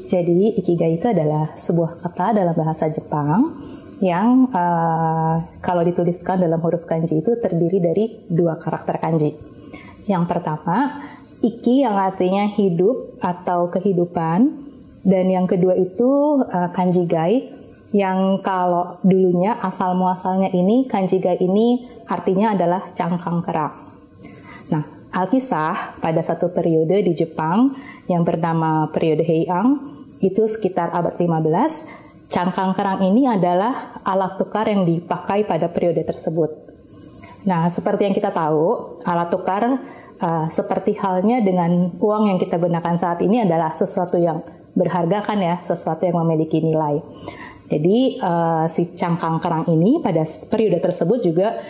Jadi ikigai itu adalah sebuah kata dalam bahasa Jepang yang kalau dituliskan dalam huruf kanji itu terdiri dari 2 karakter kanji. Yang pertama, iki yang artinya hidup atau kehidupan, dan yang kedua itu kanji gai yang kalau dulunya asal muasalnya ini kanji gai ini artinya adalah cangkang kerang. Nah, Alkisah pada satu periode di Jepang yang bernama periode Heian itu sekitar abad 15, cangkang kerang ini adalah alat tukar yang dipakai pada periode tersebut. Nah, seperti yang kita tahu, alat tukar seperti halnya dengan uang yang kita gunakan saat ini adalah sesuatu yang berharga kan ya, sesuatu yang memiliki nilai. Jadi si cangkang kerang ini pada periode tersebut juga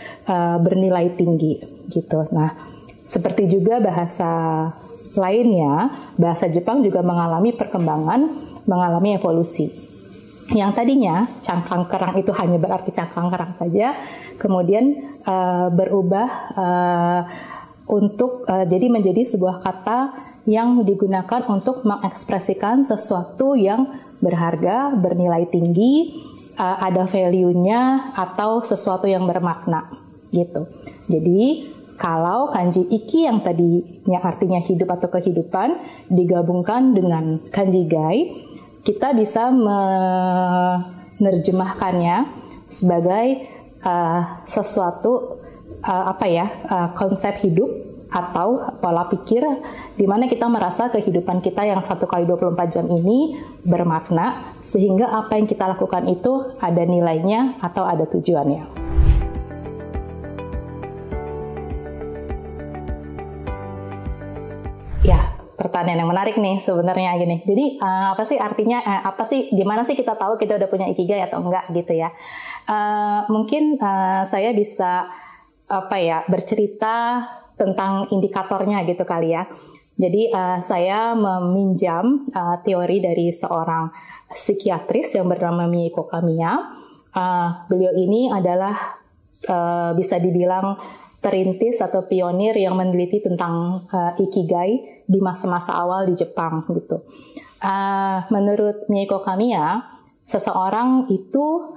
bernilai tinggi gitu. Nah, seperti juga bahasa lainnya, bahasa Jepang juga mengalami perkembangan, mengalami evolusi. Yang tadinya cangkang kerang itu hanya berarti cangkang kerang saja, kemudian berubah untuk jadi menjadi sebuah kata yang digunakan untuk mengekspresikan sesuatu yang berharga, bernilai tinggi, ada value-nya atau sesuatu yang bermakna gitu. Jadi kalau kanji iki yang tadinya artinya hidup atau kehidupan digabungkan dengan kanji gai, kita bisa menerjemahkannya sebagai sesuatu konsep hidup atau pola pikir di mana kita merasa kehidupan kita yang 1x24 jam ini bermakna, sehingga apa yang kita lakukan itu ada nilainya atau ada tujuannya. Pertanyaan yang menarik nih sebenarnya gini. Jadi apa sih artinya? Gimana sih kita tahu kita udah punya ikigai atau enggak gitu ya? Mungkin saya bisa bercerita tentang indikatornya gitu kali ya. Jadi saya meminjam teori dari seorang psikiatris yang bernama Mieko Kamiya. Beliau ini adalah bisa dibilang perintis atau pionir yang meneliti tentang ikigai di masa-masa awal di Jepang gitu. Menurut Mieko Kamiya, seseorang itu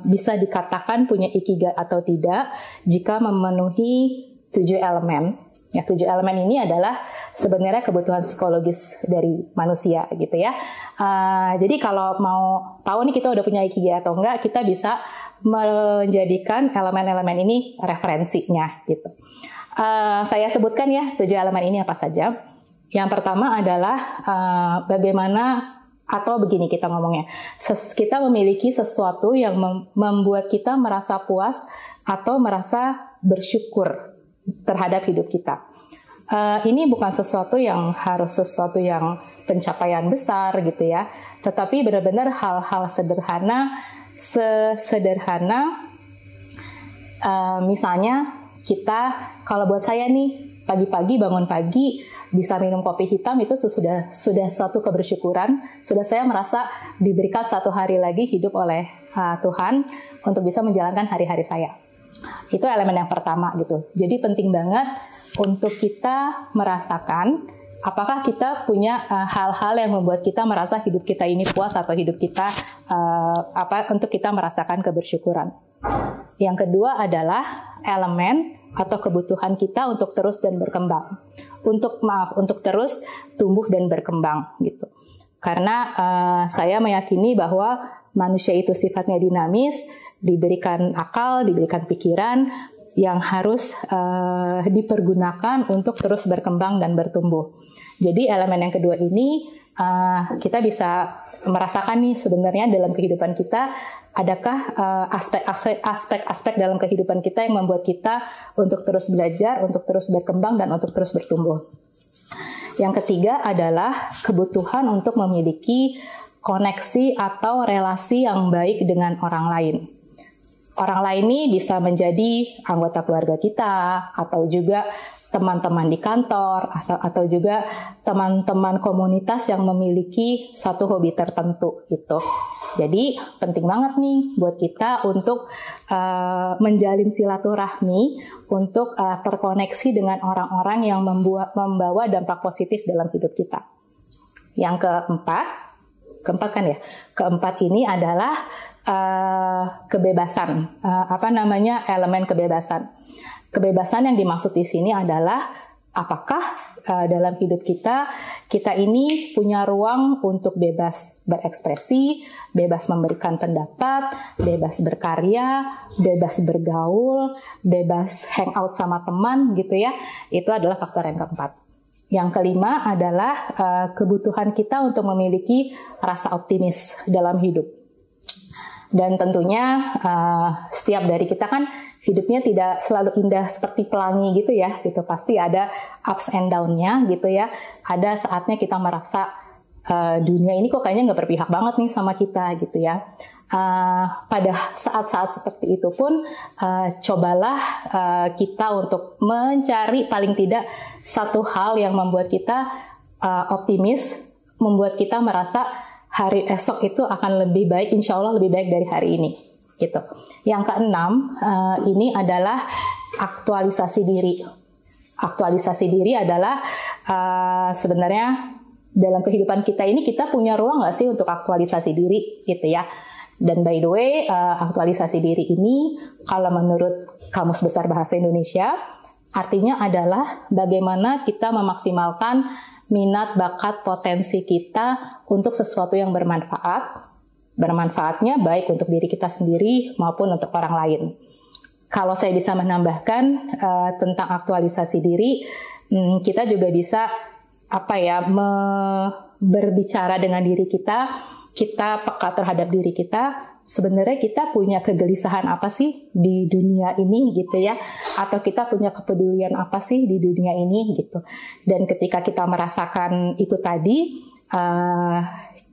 bisa dikatakan punya ikigai atau tidak jika memenuhi 7 elemen. Ya, 7 elemen ini adalah sebenarnya kebutuhan psikologis dari manusia gitu ya. Jadi kalau mau tahu nih kita udah punya ikigai atau enggak, kita bisa menjadikan elemen-elemen ini referensinya gitu. Saya sebutkan ya 7 elemen ini apa saja. Yang pertama adalah bagaimana, atau begini kita ngomongnya, kita memiliki sesuatu yang membuat kita merasa puas atau merasa bersyukur terhadap hidup kita. Ini bukan sesuatu yang harus sesuatu yang pencapaian besar gitu ya, tetapi benar-benar hal-hal sederhana, misalnya kita, kalau buat saya nih, pagi-pagi bangun pagi bisa minum kopi hitam itu sudah suatu kebersyukuran. Sudah saya merasa diberikan 1 hari lagi hidup oleh Tuhan untuk bisa menjalankan hari-hari saya. Itu elemen yang pertama gitu. Jadi penting banget untuk kita merasakan apakah kita punya hal-hal yang membuat kita merasa hidup kita ini puas atau hidup kita untuk kita merasakan kebersyukuran. Yang kedua adalah elemen atau kebutuhan kita untuk terus dan berkembang. Untuk terus tumbuh dan berkembang gitu. Karena saya meyakini bahwa manusia itu sifatnya dinamis, diberikan akal, diberikan pikiran yang harus dipergunakan untuk terus berkembang dan bertumbuh. Jadi elemen yang kedua ini kita bisa merasakan nih sebenarnya dalam kehidupan kita, adakah aspek-aspek dalam kehidupan kita yang membuat kita untuk terus belajar, untuk terus berkembang, dan untuk terus bertumbuh. Yang ketiga adalah kebutuhan untuk memiliki koneksi atau relasi yang baik dengan orang lain. Orang lain ini bisa menjadi anggota keluarga kita, atau juga teman-teman di kantor, atau juga teman-teman komunitas yang memiliki satu hobi tertentu gitu. Jadi penting banget nih buat kita untuk menjalin silaturahmi, untuk terkoneksi dengan orang-orang yang membawa dampak positif dalam hidup kita. Yang keempat, Keempat kan ya. Keempat ini adalah kebebasan. Elemen kebebasan. Kebebasan yang dimaksud di sini adalah apakah dalam hidup kita ini punya ruang untuk bebas berekspresi, bebas memberikan pendapat, bebas berkarya, bebas bergaul, bebas hangout sama teman gitu ya. Itu adalah faktor yang keempat. Yang kelima adalah kebutuhan kita untuk memiliki rasa optimis dalam hidup. Dan tentunya setiap dari kita kan hidupnya tidak selalu indah seperti pelangi gitu ya, gitu. Pasti ada ups and down-nya gitu ya. Ada saatnya kita merasa dunia ini kok kayaknya nggak berpihak banget nih sama kita gitu ya. Pada saat-saat seperti itu pun cobalah kita untuk mencari paling tidak satu hal yang membuat kita optimis, membuat kita merasa hari esok itu akan lebih baik, insya Allah lebih baik dari hari ini. Gitu. Yang keenam, ini adalah aktualisasi diri. Aktualisasi diri adalah sebenarnya dalam kehidupan kita ini kita punya ruang nggak sih untuk aktualisasi diri, gitu ya. Dan by the way, aktualisasi diri ini kalau menurut Kamus Besar Bahasa Indonesia, artinya adalah bagaimana kita memaksimalkan minat, bakat, potensi kita untuk sesuatu yang bermanfaat. Bermanfaatnya baik untuk diri kita sendiri maupun untuk orang lain. Kalau saya bisa menambahkan tentang aktualisasi diri, kita juga bisa berbicara dengan diri kita peka terhadap diri kita. Sebenarnya kita punya kegelisahan apa sih di dunia ini gitu ya, atau kita punya kepedulian apa sih di dunia ini gitu. Dan ketika kita merasakan itu tadi,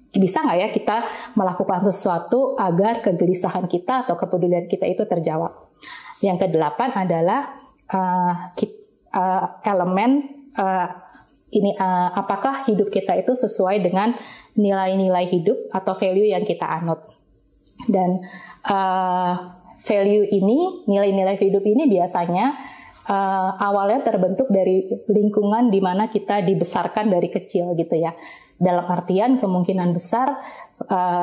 bisa nggak ya kita melakukan sesuatu agar kegelisahan kita atau kepedulian kita itu terjawab. Yang kedelapan adalah apakah hidup kita itu sesuai dengan nilai-nilai hidup atau value yang kita anut. Dan value ini, nilai-nilai hidup ini biasanya awalnya terbentuk dari lingkungan di mana kita dibesarkan dari kecil gitu ya. Dalam artian kemungkinan besar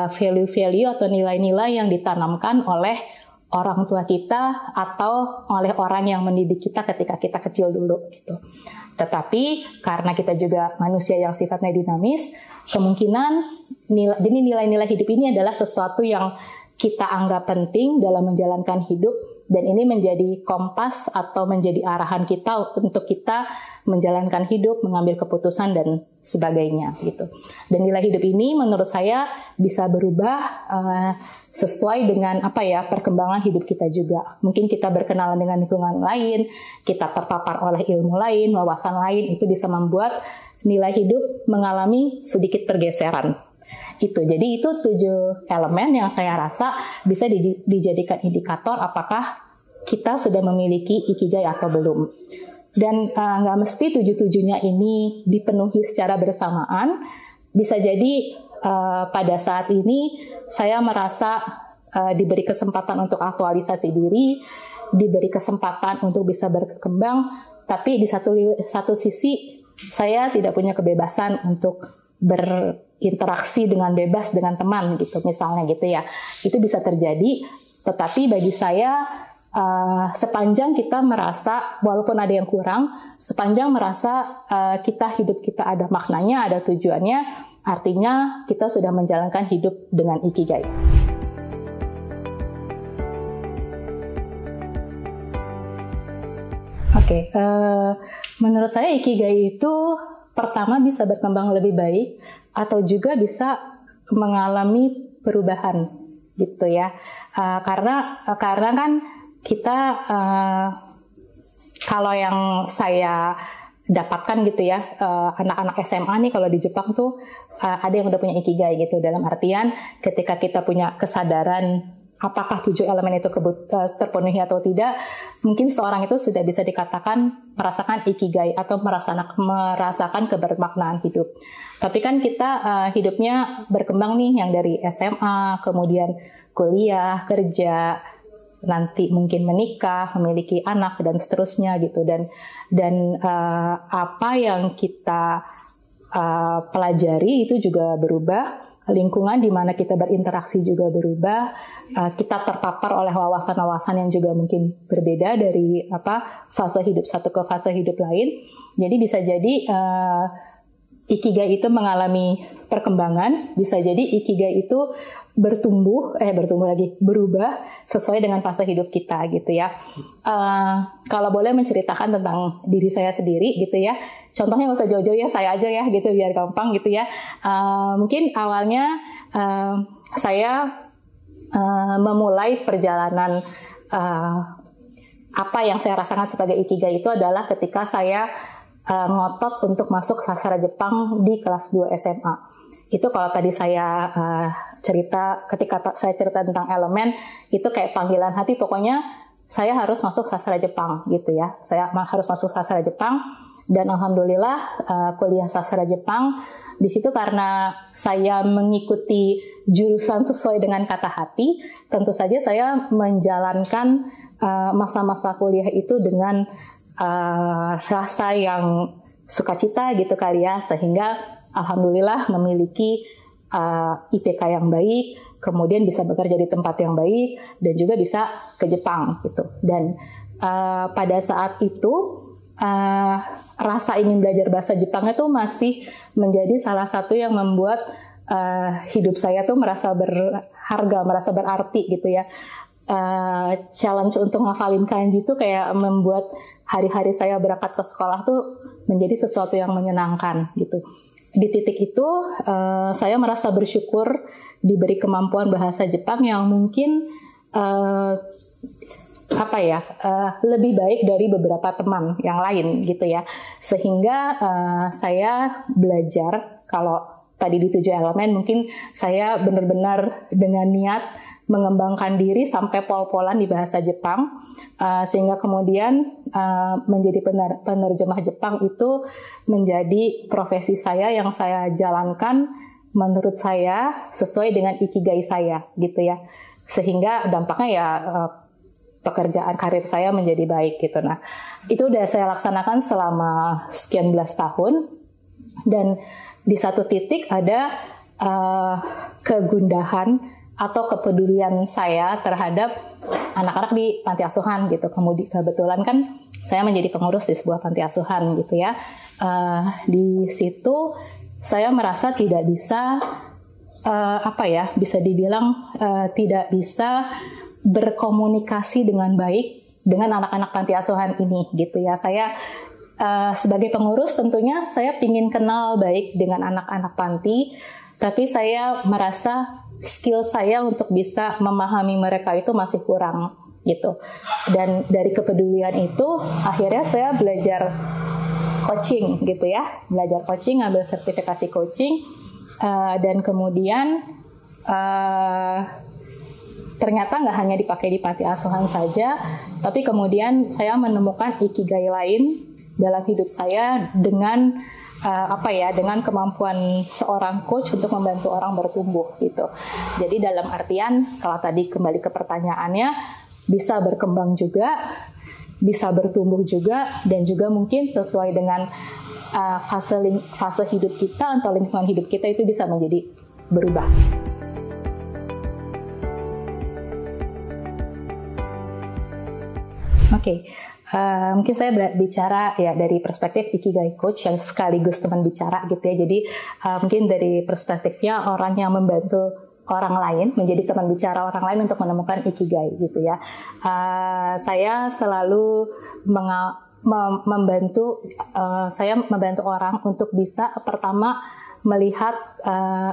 value-value atau nilai-nilai yang ditanamkan oleh orang tua kita atau oleh orang yang mendidik kita ketika kita kecil dulu gitu. Tetapi karena kita juga manusia yang sifatnya dinamis, kemungkinan nilai-nilai hidup ini adalah sesuatu yang kita anggap penting dalam menjalankan hidup, dan ini menjadi kompas atau menjadi arahan kita untuk kita menjalankan hidup, mengambil keputusan dan sebagainya gitu. Dan nilai hidup ini menurut saya bisa berubah sesuai dengan perkembangan hidup kita juga. Mungkin kita berkenalan dengan lingkungan lain, kita terpapar oleh ilmu lain, wawasan lain, itu bisa membuat nilai hidup mengalami sedikit pergeseran. Jadi itu 7 elemen yang saya rasa bisa dijadikan indikator apakah kita sudah memiliki ikigai atau belum. Dan nggak mesti 7-7-nya ini dipenuhi secara bersamaan. Bisa jadi pada saat ini saya merasa diberi kesempatan untuk aktualisasi diri, diberi kesempatan untuk bisa berkembang, tapi di satu sisi saya tidak punya kebebasan untuk berinteraksi dengan bebas dengan teman gitu misalnya gitu ya. Itu bisa terjadi, tetapi bagi saya sepanjang kita merasa walaupun ada yang kurang, sepanjang merasa hidup kita ada maknanya, ada tujuannya, artinya kita sudah menjalankan hidup dengan ikigai. Oke, menurut saya ikigai itu pertama bisa berkembang lebih baik atau juga bisa mengalami perubahan gitu ya. Karena kan kita kalau yang saya dapatkan gitu ya, anak-anak SMA nih kalau di Jepang tuh ada yang udah punya ikigai gitu, dalam artian ketika kita punya kesadaran apakah 7 elemen itu terpenuhi atau tidak, mungkin seorang itu sudah bisa dikatakan merasakan ikigai atau merasakan kebermaknaan hidup. Tapi kan kita hidupnya berkembang nih, yang dari SMA, kemudian kuliah, kerja, nanti mungkin menikah, memiliki anak dan seterusnya gitu. Dan apa yang kita pelajari itu juga berubah. lingkungan di mana kita berinteraksi juga berubah, kita terpapar oleh wawasan-wawasan yang juga mungkin berbeda dari fase hidup satu ke fase hidup lain. Jadi bisa jadi ikigai itu mengalami perkembangan, bisa jadi ikigai itu berubah sesuai dengan fase hidup kita gitu ya. Kalau boleh menceritakan tentang diri saya sendiri gitu ya, contohnya nggak usah jauh-jauh ya, saya aja ya gitu biar gampang gitu ya. Mungkin awalnya saya memulai perjalanan apa yang saya rasakan sebagai ikigai itu adalah ketika saya ngotot untuk masuk sastra Jepang di kelas 2 SMA. Itu kalau tadi saya ketika saya cerita tentang elemen, itu kayak panggilan hati, pokoknya saya harus masuk sastra Jepang gitu ya. Saya harus masuk sastra Jepang, dan alhamdulillah kuliah sastra Jepang di situ karena saya mengikuti jurusan sesuai dengan kata hati, tentu saja saya menjalankan masa-masa kuliah itu dengan rasa yang sukacita gitu kali ya, sehingga alhamdulillah memiliki IPK yang baik, kemudian bisa bekerja di tempat yang baik, dan juga bisa ke Jepang gitu. Dan pada saat itu rasa ingin belajar bahasa Jepang itu masih menjadi salah satu yang membuat hidup saya tuh merasa berharga, merasa berarti gitu ya. Challenge untuk ngafalin kanji itu kayak membuat hari-hari saya berangkat ke sekolah tuh menjadi sesuatu yang menyenangkan gitu. Di titik itu saya merasa bersyukur diberi kemampuan bahasa Jepang yang mungkin lebih baik dari beberapa teman yang lain gitu ya, sehingga saya belajar. Kalau tadi di 7 elemen mungkin saya benar-benar dengan niat mengembangkan diri sampai pol-polan di bahasa Jepang, sehingga kemudian menjadi penerjemah Jepang itu menjadi profesi saya yang saya jalankan menurut saya sesuai dengan ikigai saya gitu ya, sehingga dampaknya ya pekerjaan karir saya menjadi baik gitu. Nah, itu udah saya laksanakan selama sekian belas tahun, dan di satu titik ada kegundahan atau kepedulian saya terhadap anak-anak di panti asuhan gitu. Kemudian kebetulan kan saya menjadi pengurus di sebuah panti asuhan gitu ya. Di situ saya merasa tidak bisa bisa dibilang tidak bisa berkomunikasi dengan baik dengan anak-anak panti asuhan ini gitu ya. Saya sebagai pengurus tentunya saya ingin kenal baik dengan anak-anak panti, tapi saya merasa skill saya untuk bisa memahami mereka itu masih kurang gitu. Dan dari kepedulian itu akhirnya saya belajar coaching gitu ya, belajar coaching, ngambil sertifikasi coaching, dan kemudian ternyata nggak hanya dipakai di panti asuhan saja, tapi kemudian saya menemukan ikigai lain dalam hidup saya dengan dengan kemampuan seorang coach untuk membantu orang bertumbuh gitu. Jadi dalam artian kalau tadi kembali ke pertanyaannya, bisa berkembang juga, bisa bertumbuh juga, dan juga mungkin sesuai dengan fase hidup kita atau lingkungan hidup kita itu bisa menjadi berubah. Oke. Mungkin saya bicara ya dari perspektif ikigai coach yang sekaligus teman bicara gitu ya. Jadi mungkin dari perspektifnya orang yang membantu orang lain, menjadi teman bicara orang lain untuk menemukan ikigai gitu ya. Saya selalu membantu orang untuk bisa pertama melihat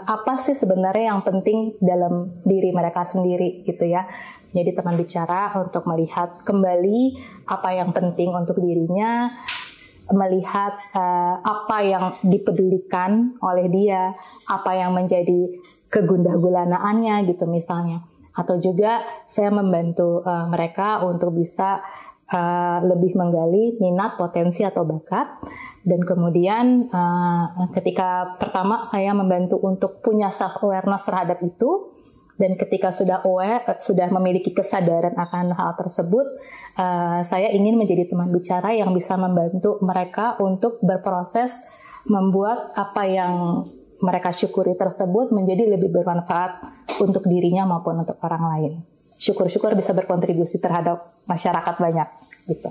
apa sih sebenarnya yang penting dalam diri mereka sendiri gitu ya. Jadi teman bicara untuk melihat kembali apa yang penting untuk dirinya, melihat apa yang dipedulikan oleh dia, apa yang menjadi kegundah-gulanaannya gitu misalnya. Atau juga saya membantu mereka untuk bisa lebih menggali minat, potensi atau bakat. Dan kemudian ketika pertama saya membantu untuk punya self-awareness terhadap itu, dan ketika sudah aware, sudah memiliki kesadaran akan hal tersebut, saya ingin menjadi teman bicara yang bisa membantu mereka untuk berproses membuat apa yang mereka syukuri tersebut menjadi lebih bermanfaat untuk dirinya maupun untuk orang lain. Syukur-syukur bisa berkontribusi terhadap masyarakat banyak gitu.